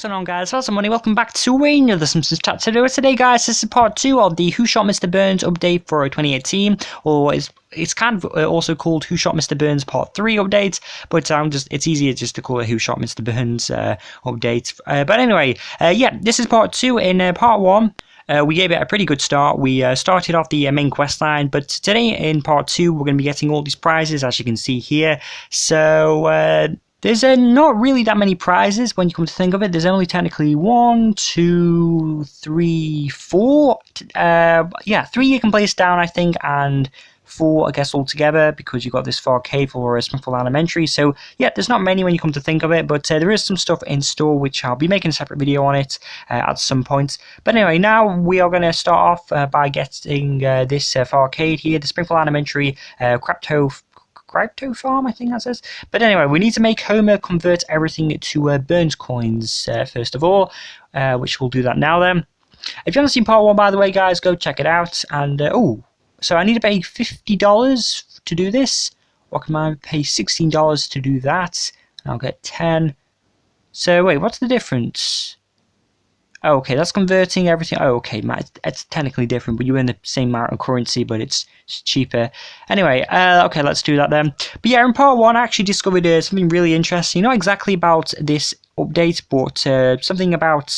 What's going on, guys? How's the money? Welcome back to another Simpsons chapter. Today, guys, this is part 2 of the Who Shot Mr. Burns update for 2018, or it's kind of also called Who Shot Mr. Burns Part 3 update, but it's easier just to call it Who Shot Mr. Burns update. But anyway, yeah, this is part 2. In part 1, we gave it a pretty good start. We started off the main quest line, but today in part 2, we're going to be getting all these prizes, as you can see here. So, there's not really that many prizes when you come to think of it. There's only technically 1, 2, 3, 4. Yeah, 3 you can place down, I think, and 4, I guess, altogether, because you've got this 4K for Springfield Elementary. So, yeah, there's not many when you come to think of it, but there is some stuff in store, which I'll be making a separate video on it at some point. But anyway, now we are going to start off by getting this arcade here, the Springfield Elementary Crypto farm, I think that says. But anyway, we need to make Homer convert everything to Burns coins first of all, which we'll do that now then. If you haven't seen part 1, by the way, guys, go check it out. And oh, so I need to pay $50 to do this, or can I pay $16 to do that? And I'll get 10. So wait, what's the difference? Oh, okay, that's converting everything. Oh, okay, it's technically different, but you earn the same amount of currency, but it's cheaper. Anyway, okay, let's do that then. But yeah, in part 1, I actually discovered something really interesting. Not exactly about this update, but something about,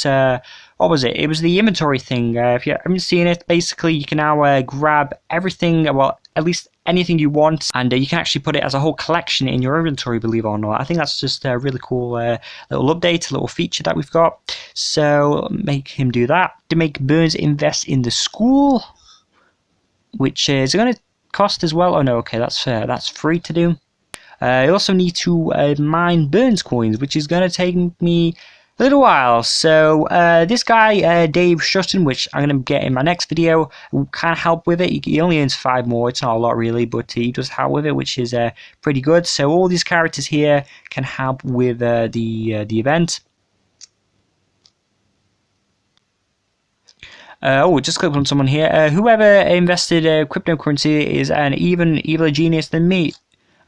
what was it? It was the inventory thing. If you haven't seen it, basically you can now grab everything, well, at least anything you want, and you can actually put it as a whole collection in your inventory, believe it or not. I think that's just a really cool little update, a little feature that we've got. So make him do that. To make Burns invest in the school, which is going to cost as well. Oh no, okay, that's free to do. I also need to mine Burns coins, which is going to take me a little while. So this guy, Dave Shutton, which I'm going to get in my next video, can help with it. He only earns 5 more. It's not a lot really, but he does help with it, which is pretty good. So all these characters here can help with the event. Oh, just click on someone here. Whoever invested cryptocurrency is an eviler genius than me.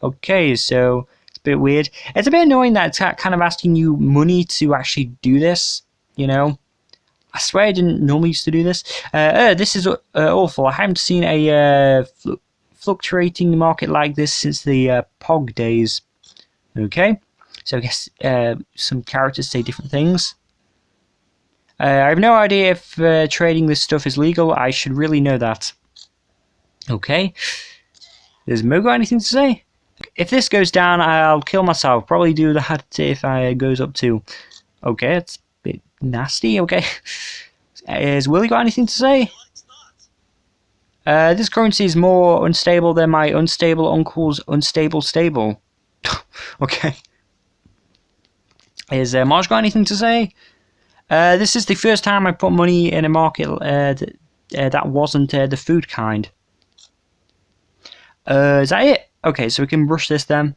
Okay, so it's a bit weird. It's a bit annoying that it's kind of asking you money to actually do this, you know. I swear I didn't normally used to do this. This is awful. I haven't seen a fluctuating market like this since the POG days. Okay, so I guess some characters say different things. I have no idea if trading this stuff is legal. I should really know that. Okay. Does Mo got anything to say? If this goes down, I'll kill myself. Probably do that if it goes up to. Okay, it's a bit nasty. Okay. Has Willie got anything to say? This currency is more unstable than my unstable uncle's unstable stable. Okay. Has Marge got anything to say? This is the first time I put money in a market that wasn't the food kind. Is that it? Okay, so we can brush this then.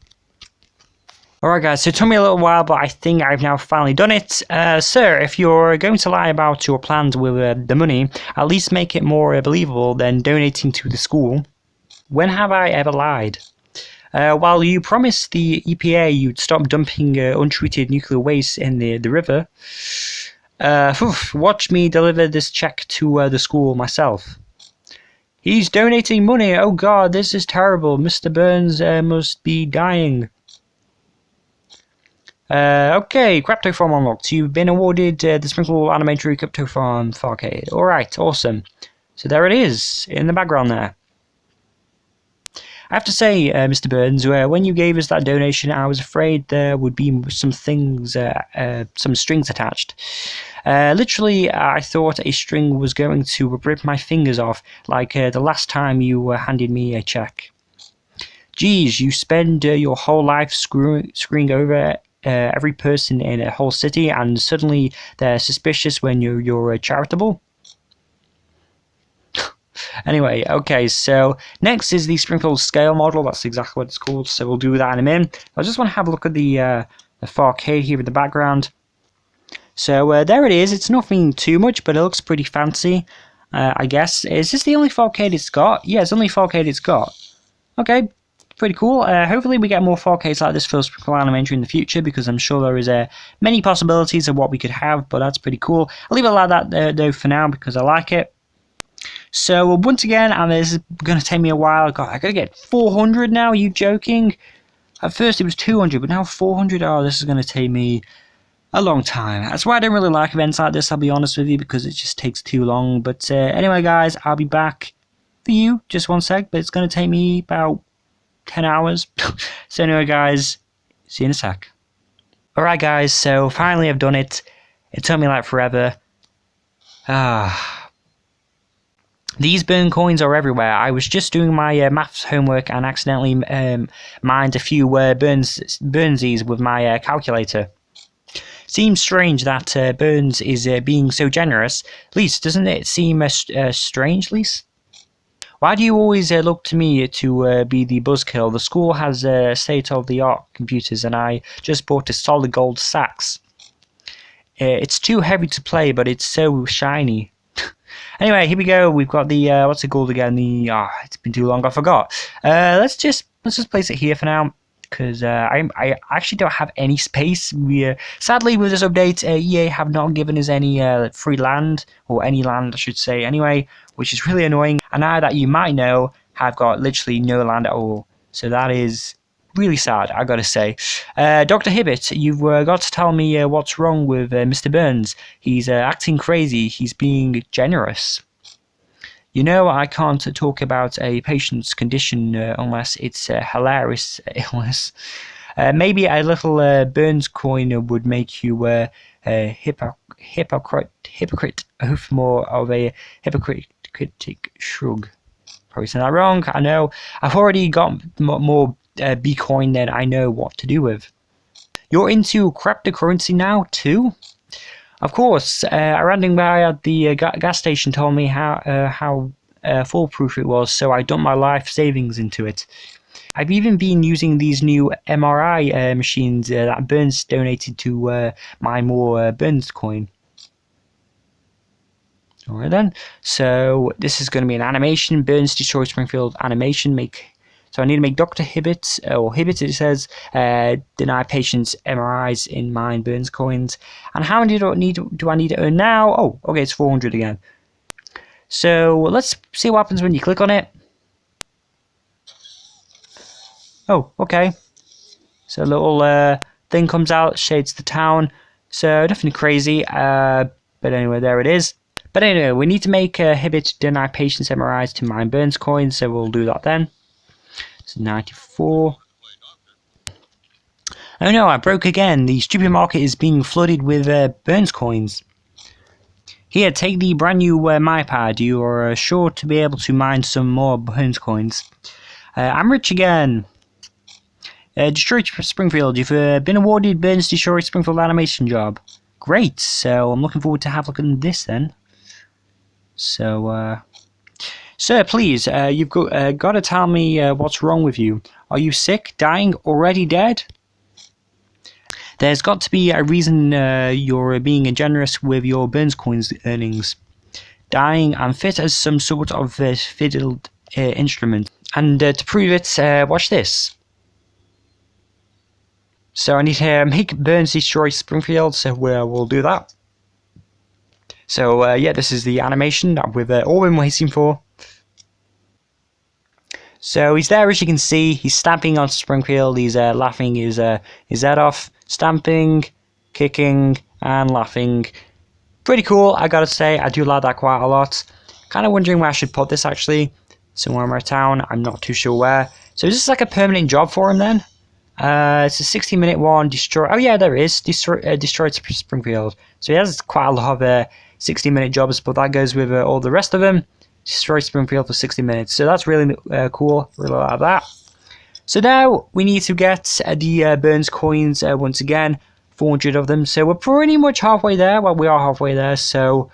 Alright guys, so it took me a little while, but I think I've now finally done it. Sir, if you're going to lie about your plans with the money, at least make it more believable than donating to the school. When have I ever lied? While you promised the EPA you'd stop dumping untreated nuclear waste in the river, watch me deliver this check to the school myself. He's donating money. Oh god, this is terrible. Mr. Burns must be dying. Okay, crypto farm unlocked. You've been awarded the Springfield Elementary crypto farm arcade. Alright, awesome. So there it is, in the background there. I have to say, Mr. Burns, when you gave us that donation, I was afraid there would be some things, some strings attached. Literally, I thought a string was going to rip my fingers off, like the last time you handed me a check. Geez, you spend your whole life screwing over every person in a whole city, and suddenly they're suspicious when you're charitable? Anyway, okay, so next is the Springfield scale model. That's exactly what it's called, so we'll do that in a minute. I just want to have a look at the 4K here in the background. So there it is. It's nothing too much, but it looks pretty fancy, I guess. Is this the only 4K it's got? Yeah, it's only 4K it's got. Okay, pretty cool. Hopefully we get more 4Ks like this for Springfield Elementary in the future, because I'm sure there is many possibilities of what we could have, but that's pretty cool. I'll leave it like that though for now, because I like it. So once again, and this is going to take me a while. God, I got to get 400 now. Are you joking? At first it was 200, but now 400. Oh, this is going to take me a long time. That's why I don't really like events like this, I'll be honest with you, because it just takes too long. But anyway, guys, I'll be back for you. Just one sec, but it's going to take me about 10 hours. So anyway, guys, see you in a sec. Alright, guys, so finally I've done it. It took me like forever. These burn coins are everywhere. I was just doing my maths homework and accidentally mined a few burnsies with my calculator. Seems strange that Burns is being so generous. Lise, doesn't it seem strange, Lise? Why do you always look to me to be the buzzkill? The school has state-of-the-art computers, and I just bought a solid gold sax. It's too heavy to play, but it's so shiny. Anyway, here we go. We've got the what's it called again? The it's been too long, I forgot. Let's just place it here for now, because I actually don't have any space. We sadly with this update, EA have not given us any free land, or any land I should say. Anyway, which is really annoying. And now that you might know, I've got literally no land at all. So that is really sad, I gotta say. Dr. Hibbert, you've got to tell me what's wrong with Mr. Burns. He's acting crazy. He's being generous. You know, I can't talk about a patient's condition unless it's a hilarious illness. Maybe a little Burns coin would make you a hypocrite, more of a hypocritic shrug. Probably said that wrong, I know. I've already got more B-coin than I know what to do with. You're into cryptocurrency now too? Of course, a random guy at the gas station told me how foolproof it was, so I dumped my life savings into it. I've even been using these new MRI machines that Burns donated to mine more Burns coin. Alright then, so this is going to be an animation, Burns destroy Springfield animation. So I need to make Dr. Hibbert, or Hibbert it says, deny patients MRIs in mine Burns coins. And how many do I need to earn now? Oh, okay, it's 400 again. So let's see what happens when you click on it. Oh, okay. So a little thing comes out, shades the town. So nothing crazy, but anyway, there it is. But anyway, we need to make Hibbert deny patients MRIs to mine Burns coins, so we'll do that then. So 94. Oh no, I broke again. The stupid market is being flooded with Burns coins. Here, take the brand new MyPad. You are sure to be able to mine some more Burns coins. I'm rich again. Destroy Springfield. You've been awarded Burns Destroy Springfield animation job. Great. So I'm looking forward to have a look at this then. So, sir, please, you've got to tell me what's wrong with you. Are you sick, dying, already dead? There's got to be a reason you're being generous with your Burns coins earnings. Dying and fit as some sort of fiddled instrument. And to prove it, watch this. So I need to make Burns destroy Springfield, so we'll do that. So yeah, this is the animation that we've all been waiting for. So he's there, as you can see. He's stamping on Springfield. He's laughing his head off. Stamping, kicking, and laughing. Pretty cool, I gotta say. I do like that quite a lot. Kind of wondering where I should put this, actually. Somewhere in my town. I'm not too sure where. So is this like a permanent job for him then? It's a 60-minute one. Destroy. Oh yeah, there it is. Destroyed Springfield. So he has quite a lot of 60-minute jobs, but that goes with all the rest of them. Destroy Springfield for 60 minutes. So that's really cool. Really like that. So now we need to get the Burns coins once again. 400 of them. So we're pretty much halfway there. Well, we are halfway there. So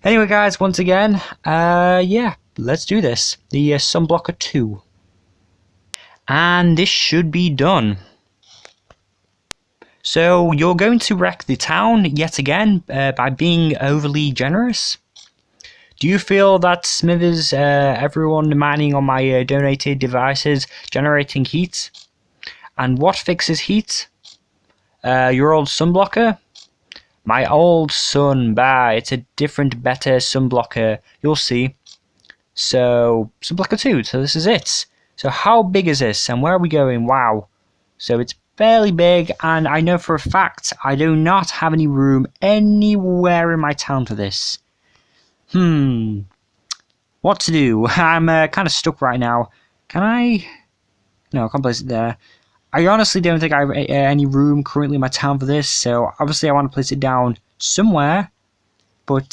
anyway, guys, once again, yeah, let's do this. The Sun Blocker 2. And this should be done. So you're going to wreck the town yet again by being overly generous. Do you feel that Smithers, everyone mining on my donated devices, generating heat? And what fixes heat? Your old sun blocker? My old sun, it's a different, better sun blocker. You'll see. So, sun blocker 2, so this is it. So how big is this, and where are we going? Wow. So it's fairly big, and I know for a fact I do not have any room anywhere in my town for this. What to do? I'm kind of stuck right now. Can I? No, I can't place it there. I honestly don't think I have any room currently in my town for this, so obviously I want to place it down somewhere. But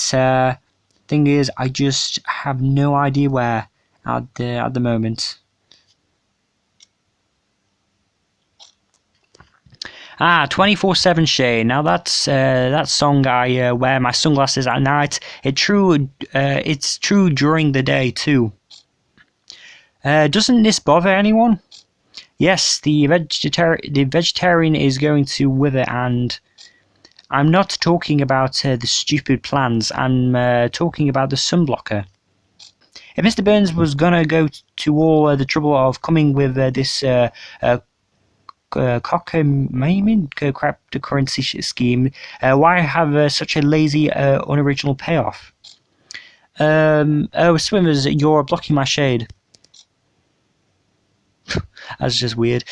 thing is, I just have no idea where at the moment. 24/7 Shade. Now that's that song I wear my sunglasses at night. It's true during the day too. Doesn't this bother anyone? Yes, the vegetarian is going to wither, and I'm not talking about the stupid plans. I'm talking about the sun blocker. If Mr. Burns was gonna go to all the trouble of coming with this cryptocurrency scheme, why have such a lazy, unoriginal payoff? Oh, Swimmers, you're blocking my shade. That's just weird.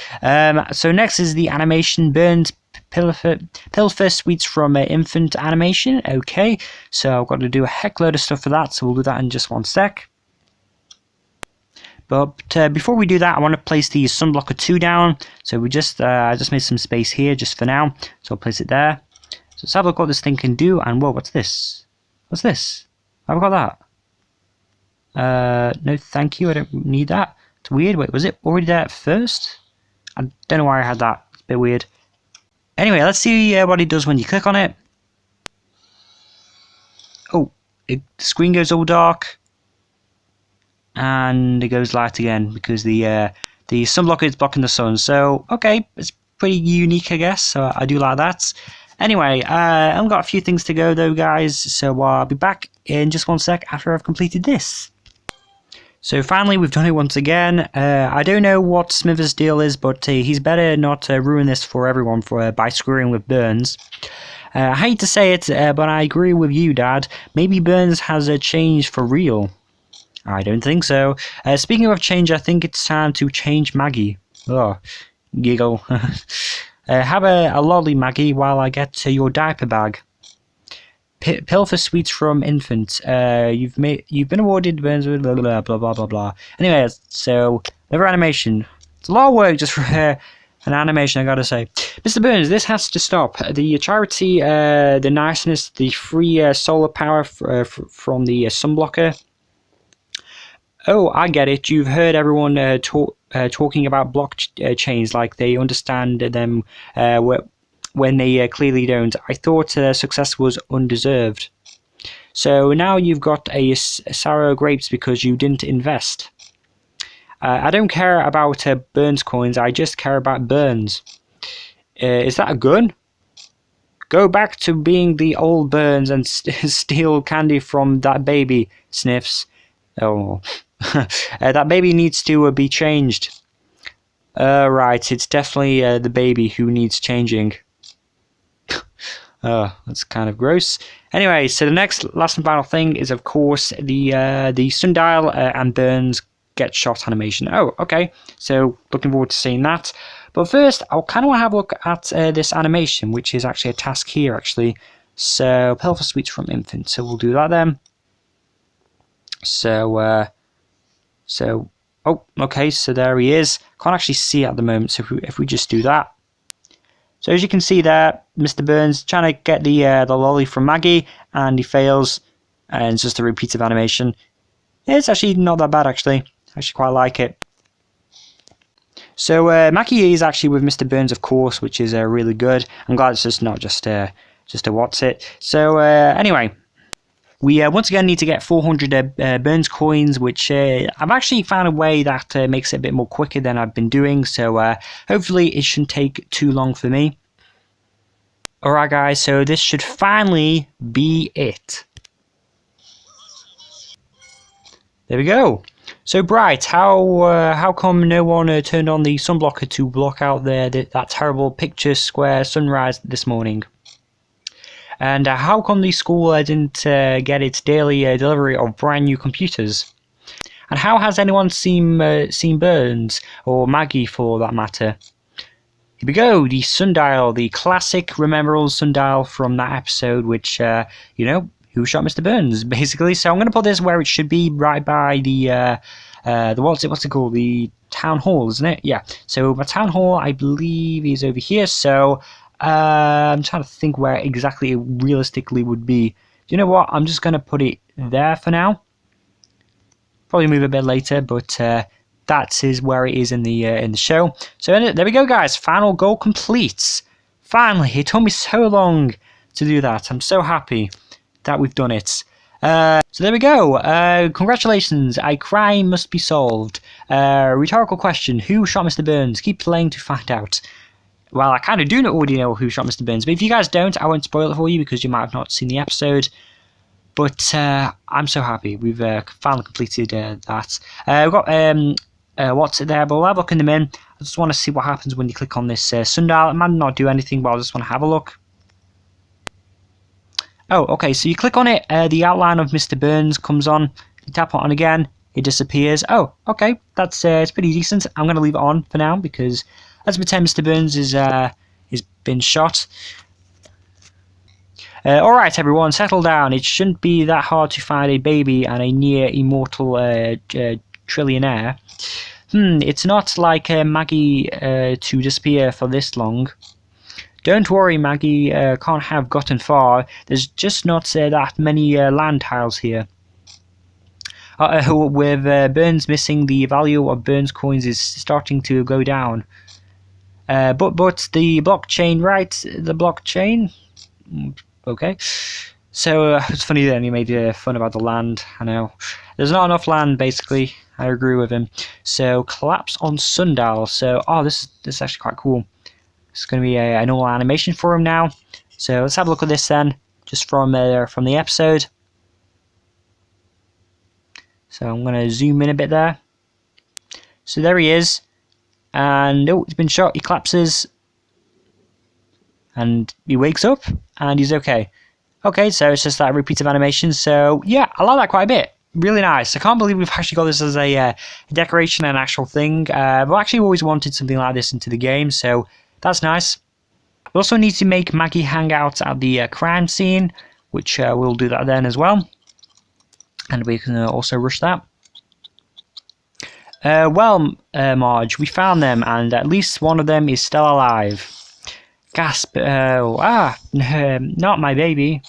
So next is the animation Burns Pilfer Sweets from Infant Animation. Okay, so I've got to do a heck load of stuff for that, so we'll do that in just one sec. But before we do that, I want to place the Sun Blocker 2 down. So we I just made some space here just for now. So I'll place it there. So let's have a look what this thing can do. And whoa, what's this? What's this? I've got that. No, thank you. I don't need that. It's weird. Wait, was it already there at first? I don't know why I had that. It's a bit weird. Anyway, let's see what it does when you click on it. Oh, the screen goes all dark. And it goes light again because the sun blocker is blocking the sun. So okay, it's pretty unique, I guess. So I do like that. Anyway, I've got a few things to go though, guys. So I'll be back in just one sec after I've completed this. So finally, we've done it once again. I don't know what Smithers' deal is, but he's better not ruin this for everyone by screwing with Burns. I hate to say it, but I agree with you, Dad. Maybe Burns has changed for real. I don't think so. Speaking of change, I think it's time to change Maggie. Oh, giggle. Have a lolly, Maggie, while I get to your diaper bag. Pilfer Sweets from Infant. You've been awarded Burns with blah blah blah blah blah blah. Anyway, so another animation. It's a lot of work just for an animation, I gotta say. Mr. Burns, this has to stop. The charity, the niceness, the free solar power from the sun blocker. Oh, I get it. You've heard everyone talking about blockchains like they understand them when they clearly don't. I thought success was undeserved. So now you've got a sour grapes because you didn't invest. I don't care about Burns coins. I just care about Burns. Is that a gun? Go back to being the old Burns and steal candy from that baby, Sniffs. Oh. That baby needs to be changed. Right, it's definitely the baby who needs changing. That's kind of gross. Anyway, so the last and final thing is, of course, the Sundial and Burns get shot animation. Oh, okay. So looking forward to seeing that. But first, I kind of want to have a look at this animation, which is actually a task here, actually. So Pilfer Sweets from Infant. So we'll do that then. Oh, okay, so there he is. Can't actually see it at the moment, so if we just do that. So as you can see there, Mr. Burns trying to get the lolly from Maggie, and he fails, and it's just a repeat of animation. It's actually not that bad, actually. I actually quite like it. So Maggie is actually with Mr. Burns, of course, which is really good. I'm glad it's just not just a what's it. So anyway. We once again need to get 400 Burns coins, which I've actually found a way that makes it a bit more quicker than I've been doing, so hopefully it shouldn't take too long for me. Alright guys, so this should finally be it. There we go. So Bright, how come no one turned on the sun blocker to block out that terrible picture square sunrise this morning? And how come the school didn't get its daily delivery of brand new computers? And how has anyone seen Burns, or Maggie for that matter? Here we go, the Sundial, the classic memorable Sundial from that episode, which, you know, who shot Mr. Burns, basically. So I'm going to put this where it should be, right by the what's it called? The town hall, isn't it? Yeah. So my town hall, I believe, is over here. So I'm trying to think where exactly it realistically would be. Do you know what? I'm just going to put it there for now. Probably move a bit later, but that is where it is in the show. So there we go, guys. Final goal complete. Finally, it took me so long to do that. I'm so happy that we've done it. So there we go. Congratulations. A crime must be solved. Rhetorical question: who shot Mr. Burns? Keep playing to find out. Well, I kind of do already know who shot Mr. Burns, but if you guys don't, I won't spoil it for you because you might have not seen the episode. But I'm so happy we've finally completed that. We've got what's it there, but we'll have a look in the min. I just want to see what happens when you click on this sundial. It might not do anything, but I just want to have a look. Oh, okay, so you click on it, the outline of Mr. Burns comes on. You tap it on again, it disappears. Oh, okay, that's it's pretty decent. I'm going to leave it on for now because let's pretend Mr. Burns is been shot. Alright everyone, settle down. It shouldn't be that hard to find a baby and a near immortal trillionaire. It's not like Maggie to disappear for this long. Don't worry, Maggie can't have gotten far. There's just not that many land tiles here. With Burns missing, the value of Burns coins is starting to go down. But the blockchain, right? The blockchain? Okay, so it's funny that he made fun about the land. I know there's not enough land, basically. I agree with him. So collapse on sundial. So this is actually quite cool. It's going to be a normal animation for him now. So let's have a look at this then, just from the episode. So I'm going to zoom in a bit there. So there he is, and he's been shot. He collapses. And he wakes up and he's okay. Okay, so it's just that repeat of animation. So yeah, I like that quite a bit. Really nice. I can't believe we've actually got this as a decoration and an actual thing. I've actually always wanted something like this into the game, so that's nice. We also need to make Maggie hang out at the crime scene, which we'll do that then as well. And we can also rush that. Marge, we found them, and at least one of them is still alive. Gasp, not my baby.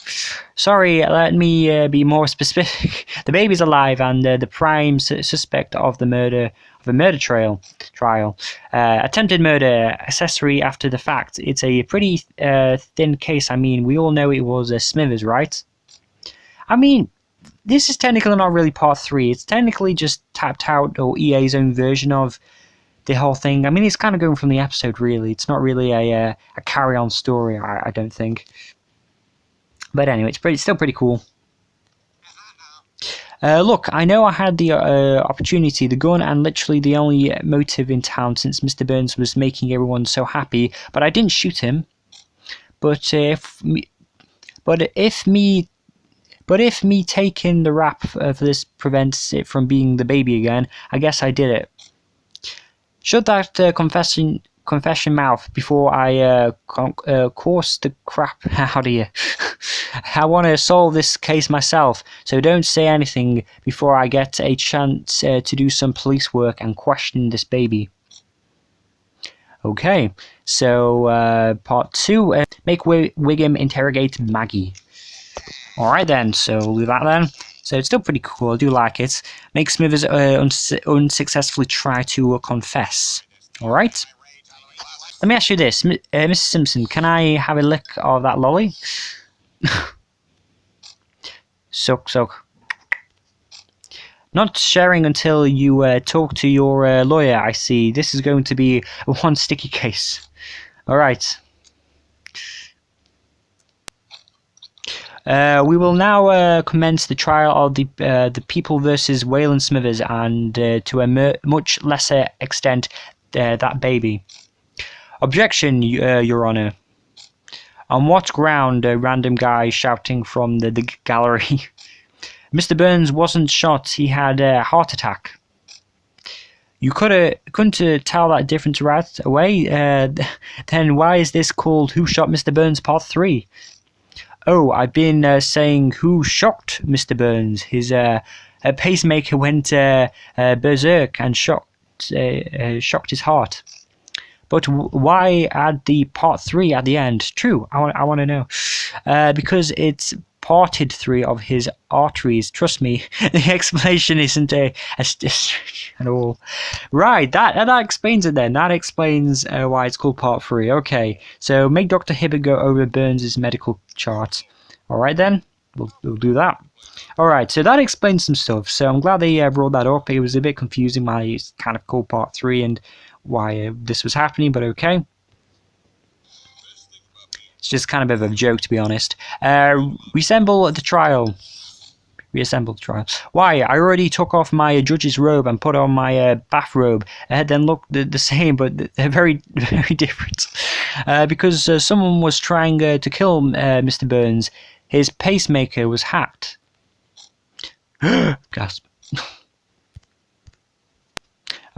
Sorry, let me be more specific. The baby's alive and the prime suspect of the murder trial. Attempted murder, accessory after the fact. It's a pretty thin case. I mean, we all know it was Smithers, right? I mean, this is technically not really part 3. It's technically just tapped out, or EA's own version of the whole thing. I mean, it's kind of going from the episode, really. It's not really a carry-on story, I don't think. But anyway, it's still pretty cool. Look, I know I had the opportunity, the gun, and literally the only motive in town since Mr. Burns was making everyone so happy, but I didn't shoot him. But if me taking the rap for this prevents it from being the baby again, I guess I did it. Shut that confession mouth before I course the crap out of you. I want to solve this case myself, so don't say anything before I get a chance to do some police work and question this baby. Okay, so part 2, make Wiggum interrogate Maggie. Alright then, so we'll do that then. So it's still pretty cool, I do like it. Make Smithers unsuccessfully try to confess. Alright? Let me ask you this, Mrs. Simpson, can I have a lick of that lolly? Suck. Not sharing until you talk to your lawyer, I see. This is going to be one sticky case. Alright. We will now commence the trial of the people versus Waylon Smithers, and to a much lesser extent, that baby. Objection, Your Honour. On what ground? A random guy shouting from the gallery. Mr. Burns wasn't shot. He had a heart attack. You couldn't tell that difference right away. Then why is this called Who Shot Mr. Burns Part 3? Oh, I've been saying who shocked Mr. Burns. His pacemaker went berserk and shocked his heart. But why add the part 3 at the end? True, I want to know. Because it's parted 3 of his arteries. Trust me, the explanation isn't a stretch at all. Right, that explains it then. That explains why it's called part 3. Okay, so make Dr. Hibbert go over Burns' medical chart. Alright then, we'll do that. Alright, so that explains some stuff. So I'm glad they brought that up. It was a bit confusing why it's kind of called part 3 and why this was happening, but okay. It's just kind of a joke, to be honest. Reassemble the trial. Why? I already took off my judge's robe and put on my bathrobe. Then look the same, but they're very, very different. Because someone was trying to kill Mr. Burns. His pacemaker was hacked. Gasp.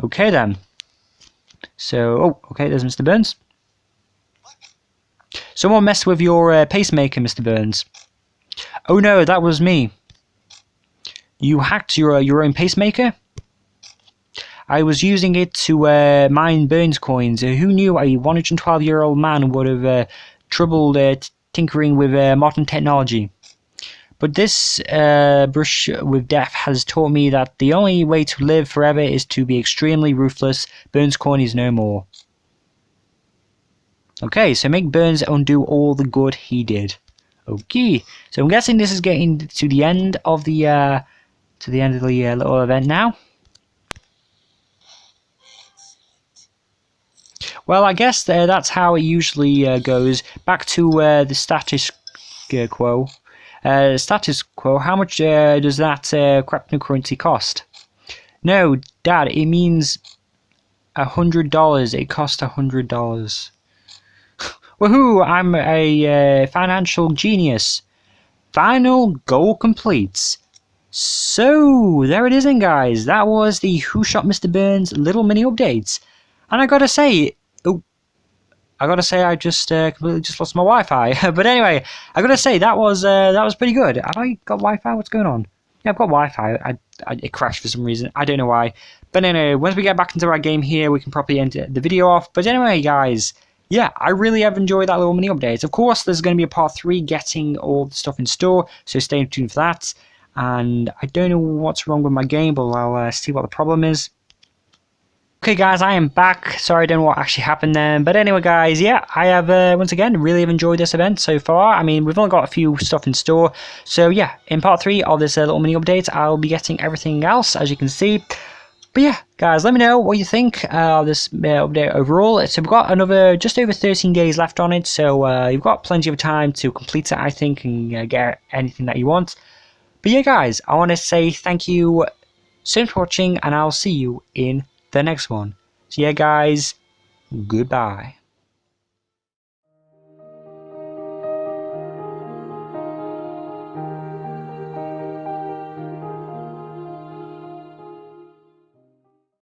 Okay then. So, okay, there's Mr. Burns. Someone messed with your pacemaker, Mr. Burns. Oh no, that was me. You hacked your own pacemaker? I was using it to mine Burns coins. Who knew a 112-year-old man would have troubled tinkering with modern technology? But this brush with death has taught me that the only way to live forever is to be extremely ruthless. Burns' coin is no more. Okay, so make Burns undo all the good he did. Okay, so I'm guessing this is getting to the end of the little event now. Well, I guess that's how it usually goes. Back to the status quo. How much does that cryptocurrency cost? No, Dad, it means $100. It cost $100. Woohoo! I'm a financial genius. Final goal complete. So, there it is then, guys. That was the Who Shot Mr. Burns little mini updates. And I gotta say, I just completely lost my Wi-Fi. But anyway, I gotta say that was pretty good. Have I got Wi-Fi? What's going on? Yeah, I've got Wi-Fi. It crashed for some reason. I don't know why. But anyway, once we get back into our game here, we can probably end the video off. But anyway, guys, yeah, I really have enjoyed that little mini update. Of course, there's going to be a part 3 getting all the stuff in store, so stay tuned for that. And I don't know what's wrong with my game, but I'll see what the problem is. Okay guys, I am back. Sorry, I don't know what actually happened there. But anyway guys, yeah, I have once again really have enjoyed this event so far. I mean, we've only got a few stuff in store. So yeah, in part 3 of this little mini update, I'll be getting everything else, as you can see. But yeah, guys, let me know what you think of this update overall. So we've got another just over 13 days left on it. So you've got plenty of time to complete it, I think, and get anything that you want. But yeah guys, I want to say thank you so much for watching, and I'll see you in the next one. So yeah guys, goodbye.